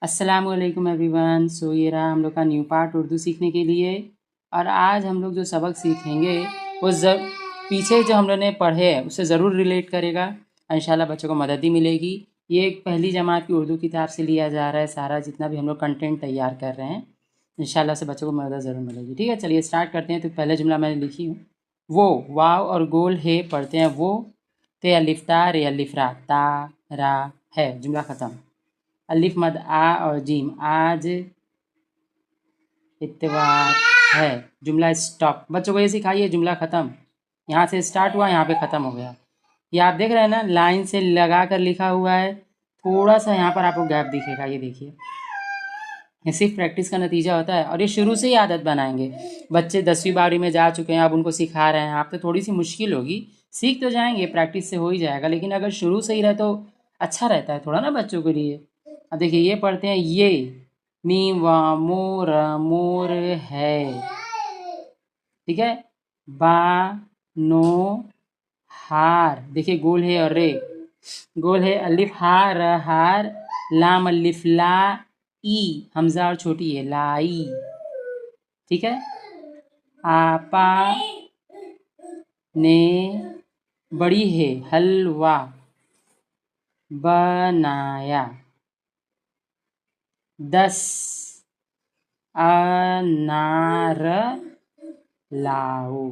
अस्सलाम वालेकुम एवरीवन। सो ये रहा हम लोग का न्यू पार्ट उर्दू सीखने के लिए। और आज हम लोग जो सबक सीखेंगे वो पीछे जो हम लोग ने पढ़े है उससे ज़रूर रिलेट करेगा। इंशाल्लाह बच्चों को मदद ही मिलेगी। ये एक पहली जमात की उर्दू किताब से लिया जा रहा है। सारा जितना भी हम लोग कंटेंट तैयार कर रहे हैं इंशाल्लाह से बच्चों को मदद ज़रूर मिलेगी। ठीक है, चलिए स्टार्ट करते हैं। तो पहले जुमला मैंने लिखी हूँ, वो वाव और गोल है पढ़ते हैं वो, ते अलिफ्ता रे अलिफ्रा ता रा है। जुमला ख़त्म। अलिफ मद आ और जीम, आज इत्तेवार है। जुमला स्टॉप। बच्चों को ये सिखाइए, जुमला ख़त्म। यहाँ से स्टार्ट हुआ, यहाँ पे ख़त्म हो गया। ये आप देख रहे हैं ना, लाइन से लगा कर लिखा हुआ है। थोड़ा सा यहाँ पर आपको गैप दिखेगा, ये देखिए। ये सिर्फ प्रैक्टिस का नतीजा होता है और ये शुरू से ही आदत बनाएंगे। बच्चे 10वीं 12वीं में जा चुके हैं, अब उनको सिखा रहे हैं। आप तो थोड़ी सी मुश्किल होगी, सीख तो जाएंगे, प्रैक्टिस से हो ही जाएगा। लेकिन अगर शुरू से ही रहे तो अच्छा रहता है थोड़ा ना बच्चों के लिए। अब देखिए ये पढ़ते हैं, ये मीम वा मोर मोर है। ठीक है, बा नो हार। देखिए गोल है और रे, गोल है। अलिफ हार हार, लाम अलिफ ला ई, हमजा और छोटी है लाई। ठीक है, आपा ने बड़ी है हलवा बनाया। 10 अनार लाओ।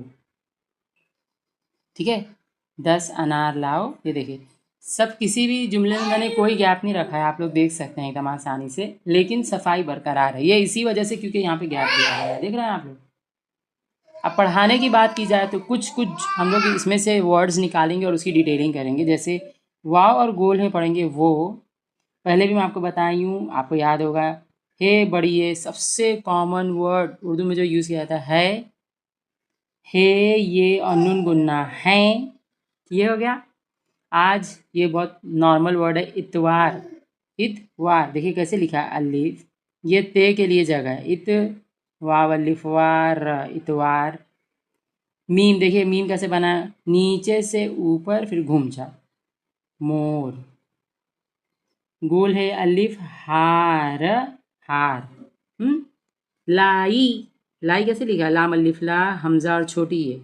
ठीक है, 10 अनार लाओ। ये देखिए सब किसी भी जुमले में मैंने कोई गैप नहीं रखा है, आप लोग देख सकते हैं एकदम आसानी से। लेकिन सफाई बरकरार है, ये इसी वजह से क्योंकि यहाँ पे गैप दिया गया है। देख रहे हैं आप लोग। अब पढ़ाने की बात की जाए तो कुछ कुछ हम लोग इसमें से वर्ड्स निकालेंगे और उसकी डिटेलिंग करेंगे। जैसे वाव और गोल है पढ़ेंगे वो। पहले भी मैं आपको बताई हूँ, आपको याद होगा। हे बड़ी है सबसे कॉमन वर्ड उर्दू में जो यूज़ किया जाता है ये और नून गुन्ना है। ये हो गया। आज ये बहुत नॉर्मल वर्ड है, इतवार। इतवार देखिए कैसे लिखा है, अलिफ ये ते के लिए जगह है, इत वाव अलिफ वार, इतवार। मीम देखिए मीम कैसे बना, नीचे से ऊपर फिर घूम जा, मोर। गोल है अलिफ हार हार। लाई, लाई कैसे लिखा, लाम अलिफ ला, हमजा और छोटी है।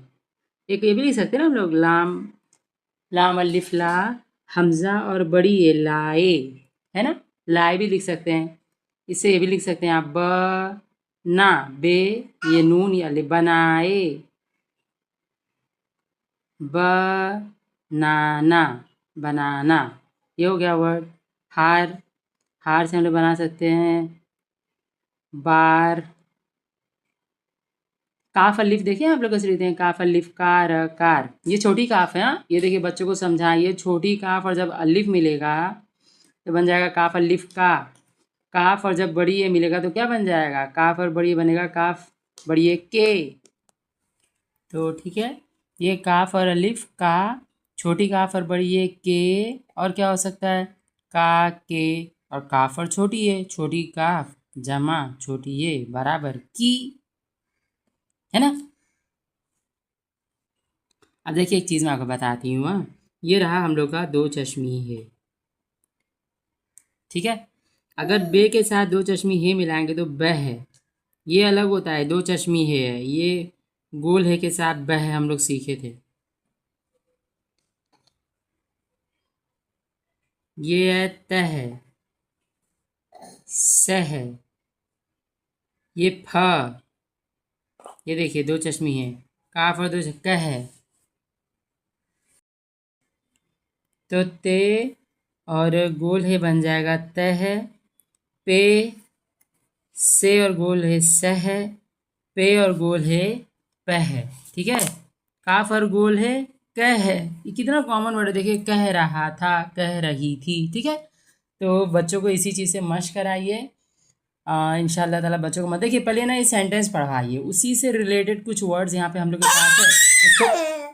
एक ये भी लिख सकते हैं ना हम लोग, लाम लाम अलिफ ला, हमजा और बड़ी है लाए, है ना। लाए भी लिख सकते हैं। इससे ये भी लिख सकते हैं आप, ब ना बे, ये नून या अलिफ, बनाए। बनाना बनाना, ये हो गया वर्ड। हार, हार से हम लोग बना सकते हैं बार। काफ अलिफ देखिए आप लोग कैसे लिखते हैं, काफ अलिफ कार कार, ये छोटी काफ है। हाँ, ये देखिए बच्चों को समझाइए, छोटी काफ और जब अलिफ मिलेगा तो बन जाएगा काफ अलिफ का। काफ और जब बड़ी ए मिलेगा तो क्या बन जाएगा, काफ और बड़ी ए बनेगा काफ बड़ी ए के। तो ठीक है, ये काफ और अलिफ का, छोटी काफ और बड़ी ए के। और क्या हो सकता है, का के, और काफ और छोटी ए, छोटी काफ जमा छोटी ए बराबर की, है ना। अब देखिए एक चीज़ मैं आपको बताती हूँ। ये रहा हम लोग का दो चश्मी है। ठीक है, अगर बे के साथ दो चश्मी है मिलाएंगे तो बह है। ये अलग होता है, दो चश्मी है। ये गोल है के साथ बह हम लोग सीखे थे। ये है तह, सह, ये फ। ये देखिए दो चश्मी है, काफ और दो कह है। तो ते और गोल है बन जाएगा तह, पे से और गोल है सह, पे और गोल है पह। ठीक है, काफ और गोल है कह है। ये कितना कॉमन वर्ड है, देखिए कह रहा था, कह रही थी। ठीक है, तो बच्चों को इसी चीज़ से मश्क कराइए। इंशाल्लाह ताला बच्चों को मत देखिए, पहले ना ये सेंटेंस पढ़ाइए, उसी से रिलेटेड कुछ वर्ड्स यहाँ पे हम लोग के पास है,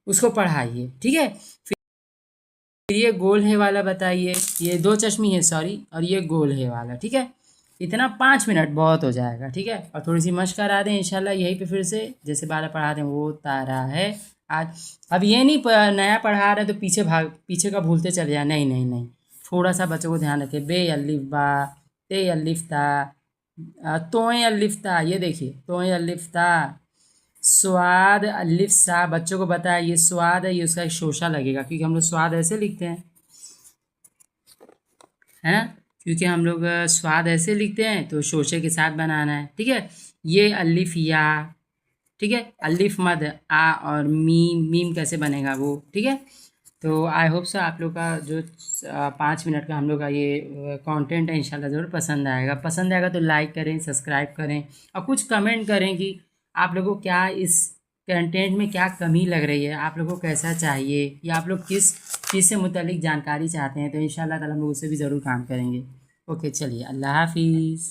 उसको पढ़ाइए। ठीक है, फिर ये गोल है वाला बताइए, ये दो चश्मी है सॉरी, और ये गोल है वाला। ठीक है, इतना 5 मिनट बहुत हो जाएगा। ठीक है, और थोड़ी सी मश्क करा दें इंशाल्लाह यहीं पे फिर से, जैसे बारह पढ़ा दें वो तारा है आज। अब ये नहीं नया पढ़ा रहे तो पीछे का भूलते चले जाए, नहीं नहीं नहीं, थोड़ा सा बच्चों को ध्यान रखें। बे अलिफ बा, ते अलिफ ता, तोए अलिफ ता, ये देखिए तोए अलिफ ता, स्वाद अलिफ सा। बच्चों को बताया ये स्वाद है, ये उसका एक शोशा लगेगा क्योंकि हम लोग स्वाद ऐसे लिखते हैं, है ना, क्योंकि हम लोग स्वाद ऐसे लिखते हैं तो शोशे के साथ बनाना है, ठीक है। ये अलिफ या, ठीक है, अलिफ मद आ, और मीम, मीम कैसे बनेगा वो, ठीक है। तो आई होप सो आप लोग का जो 5 मिनट का हम लोग का ये कंटेंट है इंशाल्लाह ज़रूर पसंद आएगा। पसंद आएगा तो लाइक करें, सब्सक्राइब करें और कुछ कमेंट करें कि आप लोगों को क्या इस कंटेंट में क्या कमी लग रही है, आप लोगों को कैसा चाहिए, या आप लोग किस चीज़ से मुतालिक जानकारी चाहते हैं, तो इंशाल्लाह ताला हम लोग उससे भी ज़रूर काम करेंगे। ओके, चलिए, अल्लाह हाफिज़।